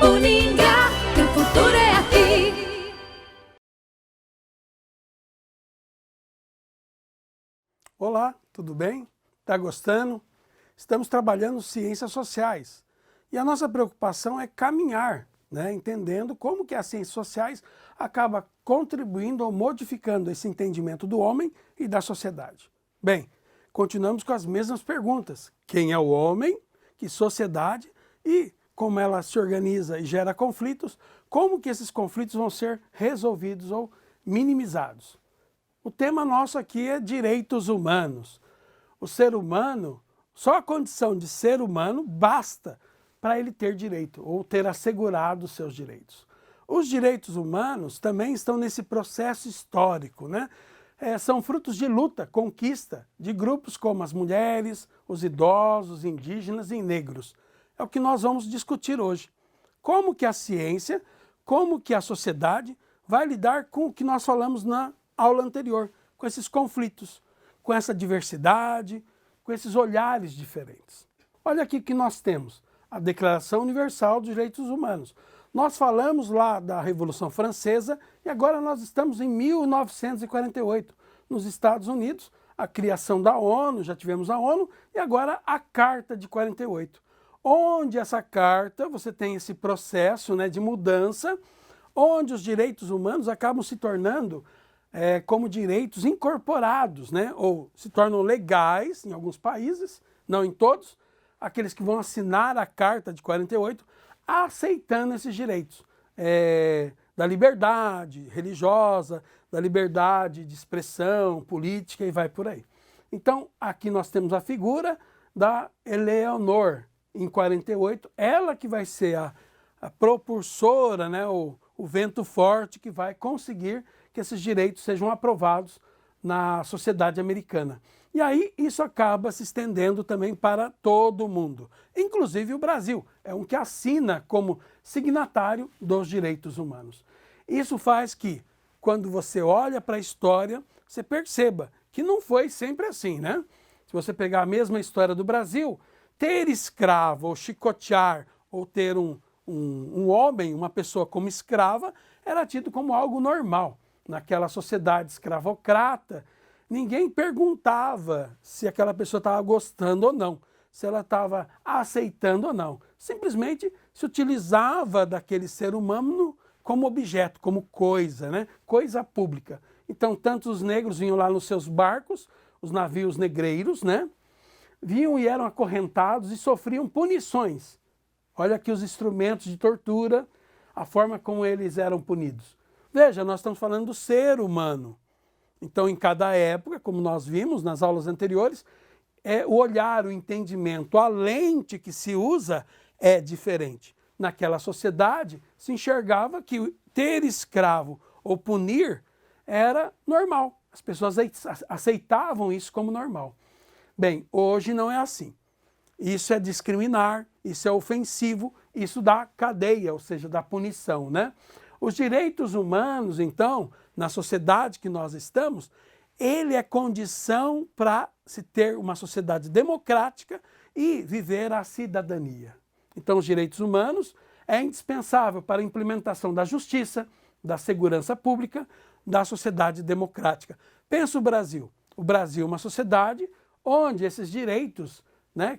Uningá, que o futuro é aqui. Olá, tudo bem? Está gostando? Estamos trabalhando ciências sociais e a nossa preocupação é caminhar, entendendo como que as ciências sociais acabam contribuindo ou modificando esse entendimento do homem e da sociedade. Bem, continuamos com as mesmas perguntas. Quem é o homem? Que sociedade? E como ela se organiza e gera conflitos, como que esses conflitos vão ser resolvidos ou minimizados? O tema nosso aqui é direitos humanos. O ser humano, só a condição de ser humano basta para ele ter direito ou ter assegurado os seus direitos. Os direitos humanos também estão nesse processo histórico, são frutos de luta, conquista de grupos como as mulheres, os idosos, indígenas e negros. É o que nós vamos discutir hoje. Como que a ciência, como que a sociedade vai lidar com o que nós falamos na aula anterior, com esses conflitos, com essa diversidade, com esses olhares diferentes. Olha aqui que nós temos a Declaração Universal dos Direitos Humanos. Nós falamos lá da Revolução Francesa e agora nós estamos em 1948, nos Estados Unidos, a criação da ONU, já tivemos a ONU, e agora a Carta de 48, onde essa carta, você tem esse processo de mudança, onde os direitos humanos acabam se tornando como direitos incorporados, ou se tornam legais em alguns países, não em todos, aqueles que vão assinar a Carta de 48, aceitando esses direitos da liberdade religiosa, da liberdade de expressão política e vai por aí. Então, aqui nós temos a figura da Eleanor, em 48, ela que vai ser a propulsora, o vento forte que vai conseguir que esses direitos sejam aprovados na sociedade americana. E aí isso acaba se estendendo também para todo mundo, inclusive o Brasil, é um que assina como signatário dos direitos humanos. Isso faz que, quando você olha para a história, você perceba que não foi sempre assim, Se você pegar a mesma história do Brasil, ter escravo, ou chicotear, ou ter um homem, uma pessoa como escrava, era tido como algo normal. Naquela sociedade escravocrata, ninguém perguntava se aquela pessoa estava gostando ou não, se ela estava aceitando ou não. Simplesmente se utilizava daquele ser humano como objeto, como coisa, coisa pública. Então, tanto os negros vinham lá nos seus barcos, os navios negreiros, vinham e eram acorrentados e sofriam punições. Olha aqui os instrumentos de tortura, a forma como eles eram punidos. Veja, nós estamos falando do ser humano. Então, em cada época, como nós vimos nas aulas anteriores, o olhar, o entendimento, a lente que se usa é diferente. Naquela sociedade, se enxergava que ter escravo ou punir era normal. As pessoas aceitavam isso como normal. Bem, hoje não é assim. Isso é discriminar, isso é ofensivo, isso dá cadeia, ou seja, dá punição, Os direitos humanos, então, na sociedade que nós estamos, ele é condição para se ter uma sociedade democrática e viver a cidadania. Então, os direitos humanos é indispensável para a implementação da justiça, da segurança pública, da sociedade democrática. Pensa o Brasil. O Brasil é uma sociedade onde esses direitos,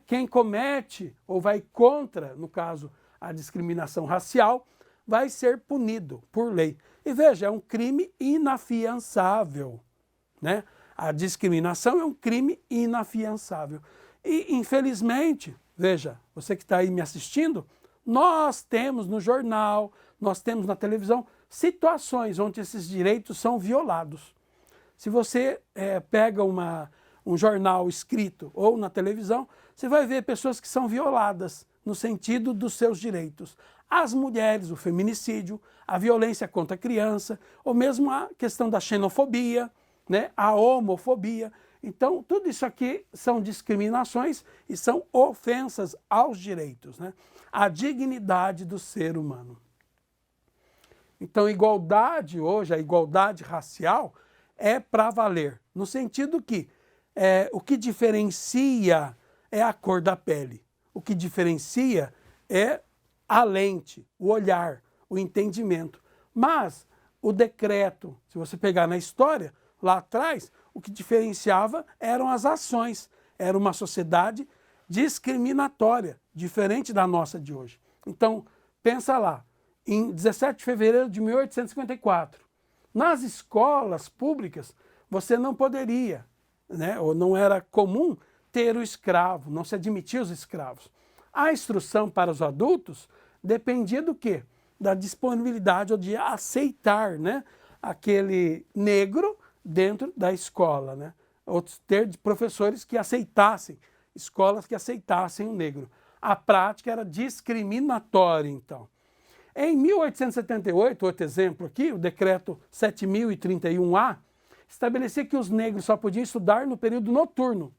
quem comete ou vai contra, no caso, a discriminação racial, vai ser punido por lei. E veja, é um crime inafiançável. A discriminação é um crime inafiançável. E, infelizmente, veja, você que está aí me assistindo, nós temos no jornal, nós temos na televisão, situações onde esses direitos são violados. Se você pega um jornal escrito ou na televisão, você vai ver pessoas que são violadas no sentido dos seus direitos. As mulheres, o feminicídio, a violência contra a criança, ou mesmo a questão da xenofobia, a homofobia. Então, tudo isso aqui são discriminações e são ofensas aos direitos, à dignidade do ser humano. Então, igualdade hoje, a igualdade racial, é para valer, no sentido que o que diferencia é a cor da pele, o que diferencia é a lente, o olhar, o entendimento. Mas o decreto, se você pegar na história, lá atrás, o que diferenciava eram as ações. Era uma sociedade discriminatória, diferente da nossa de hoje. Então, pensa lá, em 17 de fevereiro de 1854, nas escolas públicas, você não poderia, né, ou não era comum ter o escravo, não se admitia os escravos. A instrução para os adultos dependia do quê? Da disponibilidade ou de aceitar, né, aquele negro dentro da escola, né? Ou ter professores que aceitassem, escolas que aceitassem o negro. A prática era discriminatória, então. Em 1878, outro exemplo aqui, o decreto 7031-A, estabelecia que os negros só podiam estudar no período noturno.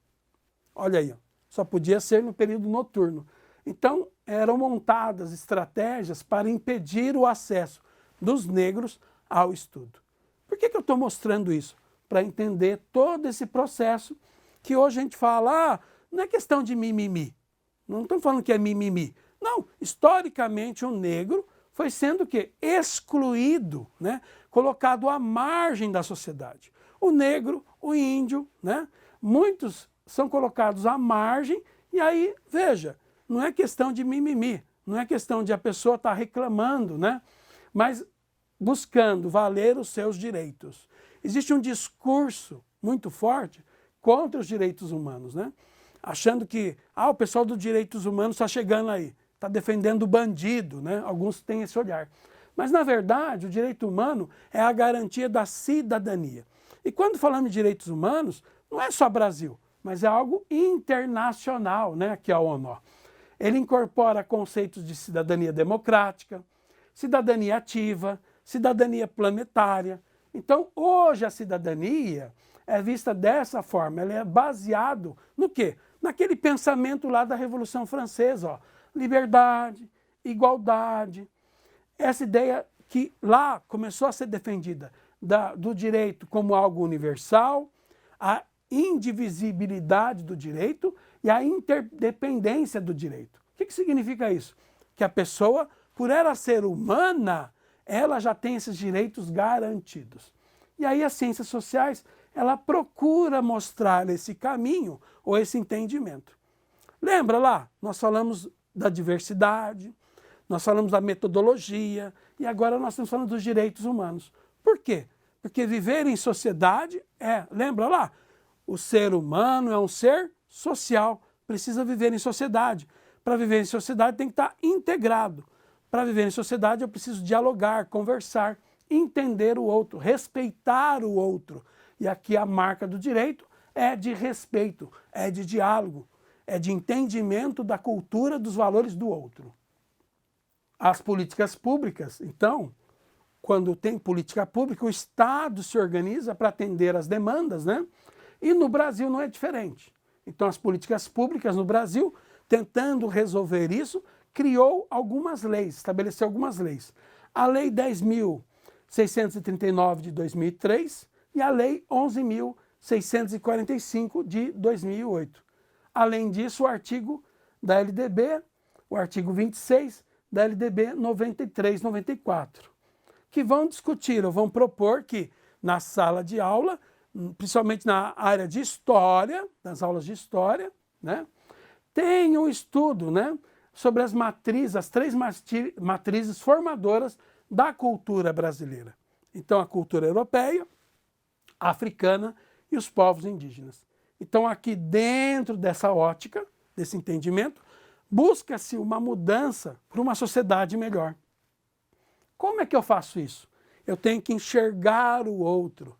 Olha aí, ó, só podia ser no período noturno. Então, eram montadas estratégias para impedir o acesso dos negros ao estudo. Por que eu estou mostrando isso? Para entender todo esse processo que hoje a gente fala, não é questão de mimimi. Não estamos falando que é mimimi. Não, historicamente o negro foi sendo o quê? Excluído, né? Colocado à margem da sociedade. O negro, o índio, né? Muitos são colocados à margem e aí, veja, não é questão de mimimi, não é questão de a pessoa estar reclamando, né? Mas buscando valer os seus direitos. Existe um discurso muito forte contra os direitos humanos, né? Achando que o pessoal dos direitos humanos está chegando aí, está defendendo o bandido, né? Alguns têm esse olhar. Mas, na verdade, o direito humano é a garantia da cidadania. E quando falamos de direitos humanos, não é só Brasil, mas é algo internacional, né? Que é a ONU. Ele incorpora conceitos de cidadania democrática, cidadania ativa, cidadania planetária. Então, hoje a cidadania é vista dessa forma, ela é baseado no quê? Naquele pensamento lá da Revolução Francesa, ó, liberdade, igualdade, essa ideia que lá começou a ser defendida do direito como algo universal, a indivisibilidade do direito e a interdependência do direito. O que significa isso? Que a pessoa, por ela ser humana, ela já tem esses direitos garantidos. E aí as ciências sociais, ela procura mostrar esse caminho ou esse entendimento. Lembra lá? Nós falamos da diversidade, nós falamos da metodologia e agora nós estamos falando dos direitos humanos. Por quê? Porque viver em sociedade lembra lá? O ser humano é um ser social, precisa viver em sociedade. Para viver em sociedade tem que estar integrado. Para viver em sociedade eu preciso dialogar, conversar, entender o outro, respeitar o outro. E aqui a marca do direito é de respeito, é de diálogo, é de entendimento da cultura, dos valores do outro. As políticas públicas, então, quando tem política pública, o Estado se organiza para atender as demandas, né? E no Brasil não é diferente. Então as políticas públicas no Brasil, tentando resolver isso, criou algumas leis, estabeleceu algumas leis. A Lei 10.639 de 2003 e a Lei 11.645 de 2008. Além disso, o artigo da LDB, o artigo 26 da LDB 93/94, que vão discutir ou vão propor que na sala de aula, principalmente na área de história, nas aulas de história, né, tem um estudo, né, sobre as matrizes, as três matrizes formadoras da cultura brasileira. Então, a cultura europeia, a africana e os povos indígenas. Então, aqui dentro dessa ótica, desse entendimento, busca-se uma mudança para uma sociedade melhor. Como é que eu faço isso? Eu tenho que enxergar o outro.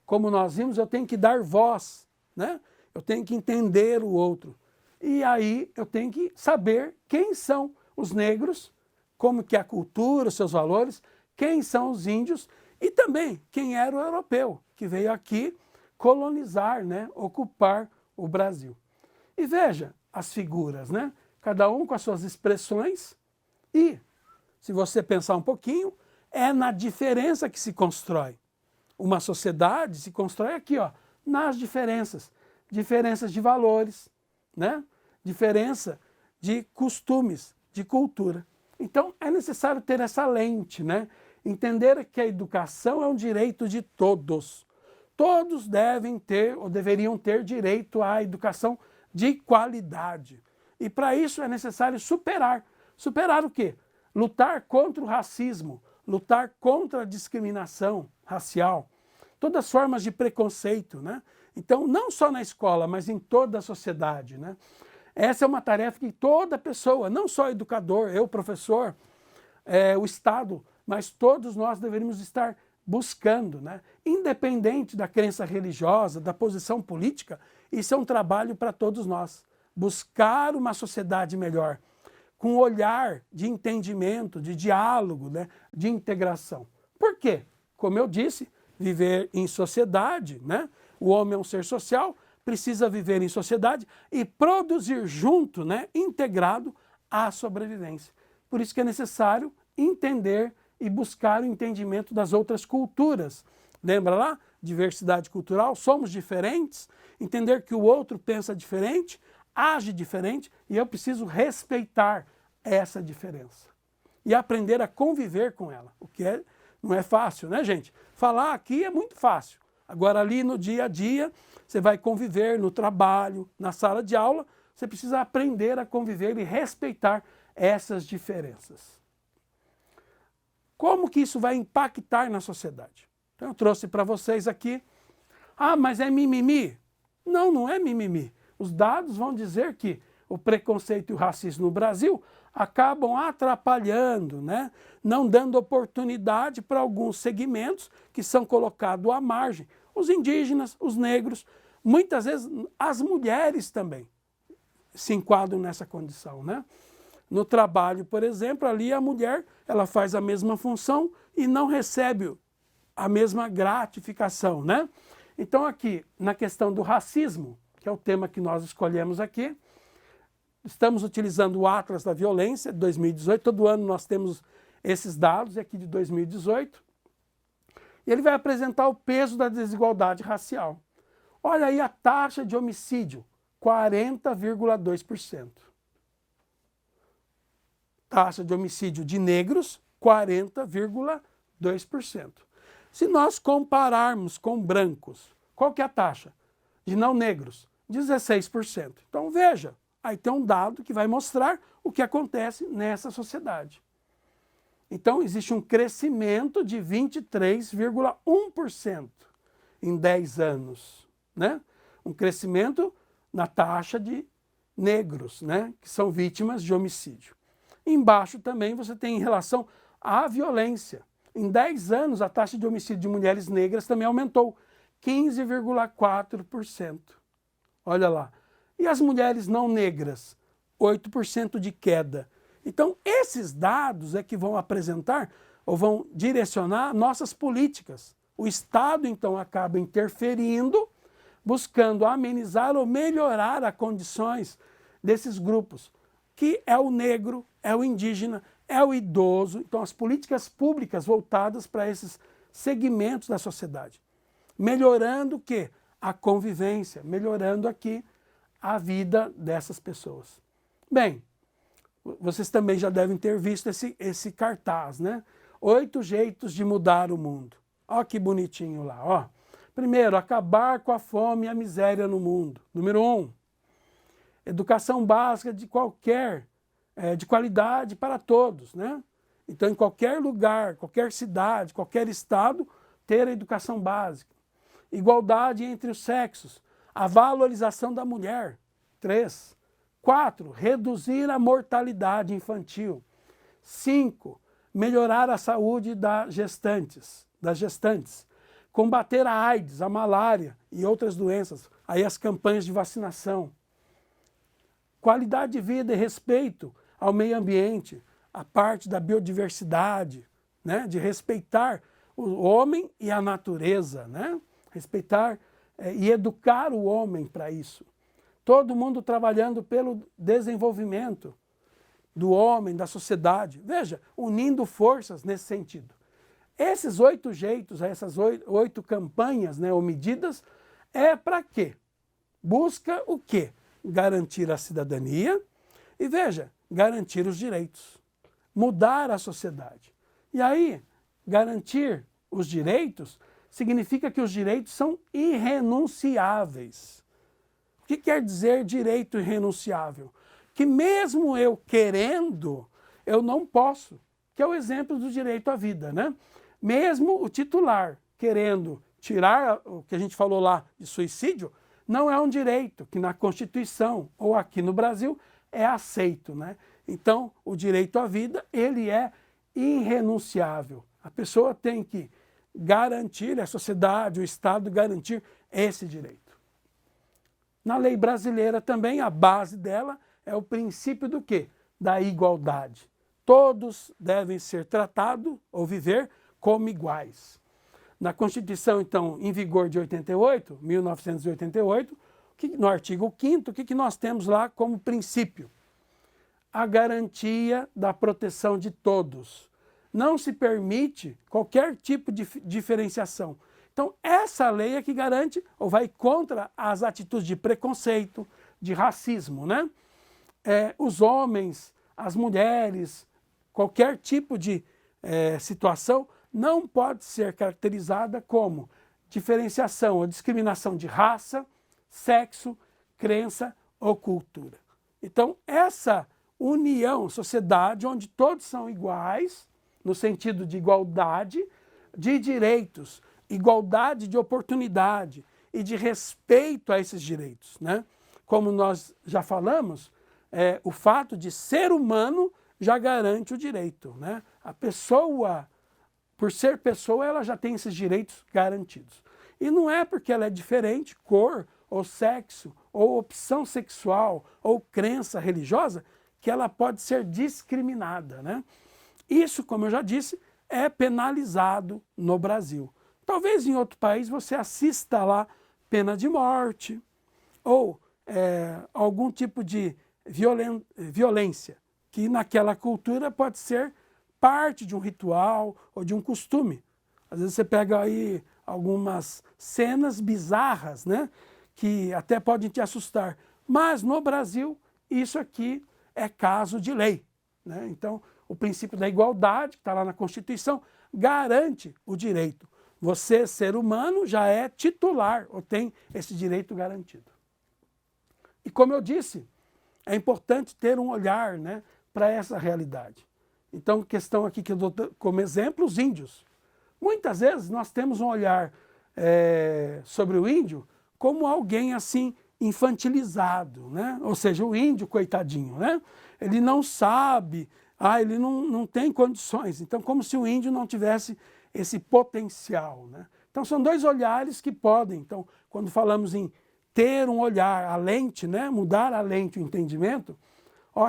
Como nós vimos, eu tenho que dar voz, né? Eu tenho que entender o outro. E aí eu tenho que saber quem são os negros, como que é a cultura, os seus valores, quem são os índios e também quem era o europeu, que veio aqui colonizar, né? Ocupar o Brasil. E veja as figuras, né? Cada um com as suas expressões e, se você pensar um pouquinho, é na diferença que se constrói. Uma sociedade se constrói aqui, ó, nas diferenças. Diferenças de valores, né? Diferença de costumes, de cultura. Então é necessário ter essa lente, né? Entender que a educação é um direito de todos. Todos devem ter ou deveriam ter direito à educação de qualidade. E para isso é necessário superar. Superar o quê? Lutar contra o racismo, lutar contra a discriminação racial, todas as formas de preconceito, né? Então, não só na escola, mas em toda a sociedade, né? Essa é uma tarefa que toda pessoa, não só educador, eu, professor, o Estado, mas todos nós deveríamos estar buscando, né? Independente da crença religiosa, da posição política, isso é um trabalho para todos nós. Buscar uma sociedade melhor, com um olhar de entendimento, de diálogo, né? De integração. Por quê? Como eu disse, viver em sociedade, né? O homem é um ser social, precisa viver em sociedade e produzir junto, né? Integrado à sobrevivência. Por isso que é necessário entender e buscar o entendimento das outras culturas. Lembra lá? Diversidade cultural, somos diferentes, entender que o outro pensa diferente, age diferente e eu preciso respeitar essa diferença. E aprender a conviver com ela, o que não é fácil, né, gente? Falar aqui é muito fácil. Agora ali no dia a dia, você vai conviver no trabalho, na sala de aula, você precisa aprender a conviver e respeitar essas diferenças. Como que isso vai impactar na sociedade? Então eu trouxe para vocês aqui, mas é mimimi? Não, não é mimimi. Os dados vão dizer que o preconceito e o racismo no Brasil acabam atrapalhando, né? Não dando oportunidade para alguns segmentos que são colocados à margem. Os indígenas, os negros, muitas vezes as mulheres também se enquadram nessa condição, né? No trabalho, por exemplo, ali a mulher ela faz a mesma função e não recebe a mesma gratificação, né? Então aqui, na questão do racismo, que é o tema que nós escolhemos aqui, estamos utilizando o Atlas da Violência de 2018, todo ano nós temos esses dados, aqui de 2018, e ele vai apresentar o peso da desigualdade racial. Olha aí a taxa de homicídio, 40,2%. Taxa de homicídio de negros, 40,2%. Se nós compararmos com brancos, qual que é a taxa? De não negros, 16%. Então veja, aí tem um dado que vai mostrar o que acontece nessa sociedade. Então existe um crescimento de 23,1% em 10 anos, né? Um crescimento na taxa de negros, né? Que são vítimas de homicídio. Embaixo também você tem em relação à violência. Em 10 anos, a taxa de homicídio de mulheres negras também aumentou, 15,4%. Olha lá. E as mulheres não negras, 8% de queda. Então, esses dados é que vão apresentar ou vão direcionar nossas políticas. O Estado, então, acaba interferindo, buscando amenizar ou melhorar as condições desses grupos, que é o negro, é o indígena, é o idoso. Então, as políticas públicas voltadas para esses segmentos da sociedade. Melhorando o quê? A convivência, melhorando aqui a vida dessas pessoas. Bem, vocês também já devem ter visto esse cartaz, né? 8 jeitos de mudar o mundo. Ó que bonitinho lá, ó. Primeiro, acabar com a fome e a miséria no mundo. Número 1, educação básica de qualidade para todos, né? Então, em qualquer lugar, qualquer cidade, qualquer estado, ter a educação básica. Igualdade entre os sexos, a valorização da mulher. 3. 4. Reduzir a mortalidade infantil. 5. Melhorar a saúde das gestantes. Combater a AIDS, a malária e outras doenças. Aí as campanhas de vacinação. Qualidade de vida e respeito ao meio ambiente, a parte da biodiversidade, né? De respeitar o homem e a natureza, né? Respeitar e educar o homem para isso. Todo mundo trabalhando pelo desenvolvimento do homem, da sociedade. Veja, unindo forças nesse sentido. Esses 8 jeitos, essas 8 campanhas, né, ou medidas, é para quê? Busca o quê? Garantir a cidadania e, veja, garantir os direitos. mudar a sociedade. E aí, garantir os direitos significa que os direitos são irrenunciáveis. O que quer dizer direito irrenunciável? Que mesmo eu querendo, eu não posso, que é o exemplo do direito à vida, né? Mesmo o titular querendo tirar o que a gente falou lá de suicídio, não é um direito que na Constituição ou aqui no Brasil é aceito, né? Então, o direito à vida, ele é irrenunciável. A pessoa tem que garantir, a sociedade, o Estado garantir esse direito. Na lei brasileira também, a base dela é o princípio do quê? Da igualdade. Todos devem ser tratados ou viver como iguais. Na Constituição, então, em vigor de 88, 1988, no artigo 5º, o que nós temos lá como princípio? A garantia da proteção de todos. Não se permite qualquer tipo de diferenciação. Então, essa lei é que garante ou vai contra as atitudes de preconceito, de racismo, né? Os homens, as mulheres, qualquer tipo de situação não pode ser caracterizada como diferenciação ou discriminação de raça, sexo, crença ou cultura. Então, essa união, sociedade, onde todos são iguais, no sentido de igualdade de direitos, igualdade de oportunidade e de respeito a esses direitos, né? Como nós já falamos, o fato de ser humano já garante o direito, né? A pessoa, por ser pessoa, ela já tem esses direitos garantidos. E não é porque ela é diferente, cor, ou sexo, ou opção sexual, ou crença religiosa, que ela pode ser discriminada, né? Isso, como eu já disse, é penalizado no Brasil. Talvez em outro país você assista lá pena de morte, ou algum tipo de violência, que naquela cultura pode ser parte de um ritual ou de um costume. Às vezes você pega aí algumas cenas bizarras, né, que até podem te assustar. Mas no Brasil, isso aqui é caso de lei, né? Então, o princípio da igualdade, que está lá na Constituição, garante o direito. Você, ser humano, já é titular ou tem esse direito garantido. E como eu disse, é importante ter um olhar, né, para essa realidade. Então, questão aqui que eu dou como exemplo, os índios. Muitas vezes nós temos um olhar sobre o índio como alguém assim infantilizado, né? Ou seja, o índio, coitadinho, né? Ele não sabe, ele não tem condições. Então, como se o índio não tivesse esse potencial, né? Então, são dois olhares que podem. Então, quando falamos em ter um olhar, a lente, né? Mudar a lente, o entendimento,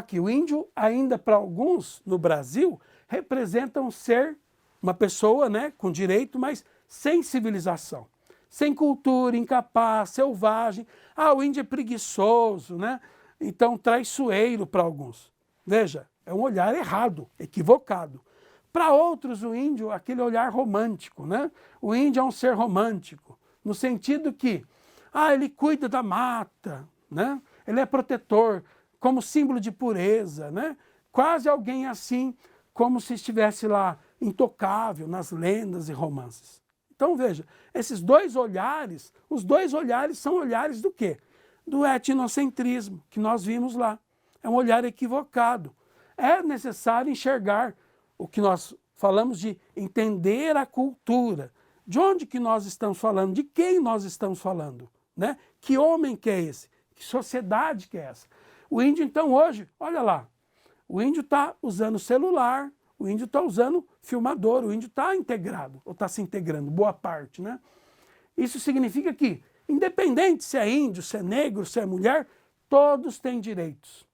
que o índio, ainda para alguns no Brasil, representa um ser, uma pessoa, né, com direito, mas sem civilização, sem cultura, incapaz, selvagem. O índio é preguiçoso, né? Então traiçoeiro para alguns. Veja, é um olhar errado, equivocado. Para outros, o índio, aquele olhar romântico, né? O índio é um ser romântico, no sentido que, ele cuida da mata, né? Ele é protetor, como símbolo de pureza, né? Quase alguém assim, como se estivesse lá intocável nas lendas e romances. Então veja, esses dois olhares, os dois olhares são olhares do quê? Do etnocentrismo, que nós vimos lá. É um olhar equivocado. É necessário enxergar o que nós falamos de entender a cultura. De onde que nós estamos falando? De quem nós estamos falando? Né? Que homem que é esse? Que sociedade que é essa? O índio, então, hoje, olha lá, o índio está usando celular, o índio está usando filmador, o índio está integrado, ou está se integrando, boa parte, né? Isso significa que, independente se é índio, se é negro, se é mulher, todos têm direitos,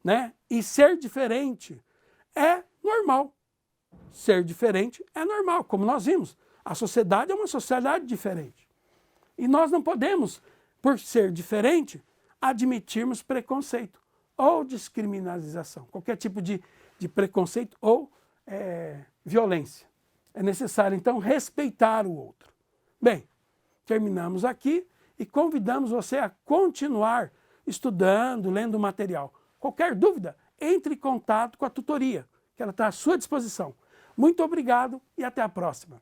né? E ser diferente é normal. Ser diferente é normal, como nós vimos. A sociedade é uma sociedade diferente. E nós não podemos, por ser diferente, admitirmos preconceito ou descriminalização, qualquer tipo de preconceito ou violência. É necessário, então, respeitar o outro. Bem, terminamos aqui e convidamos você a continuar estudando, lendo o material. Qualquer dúvida, entre em contato com a tutoria, que ela está à sua disposição. Muito obrigado e até a próxima.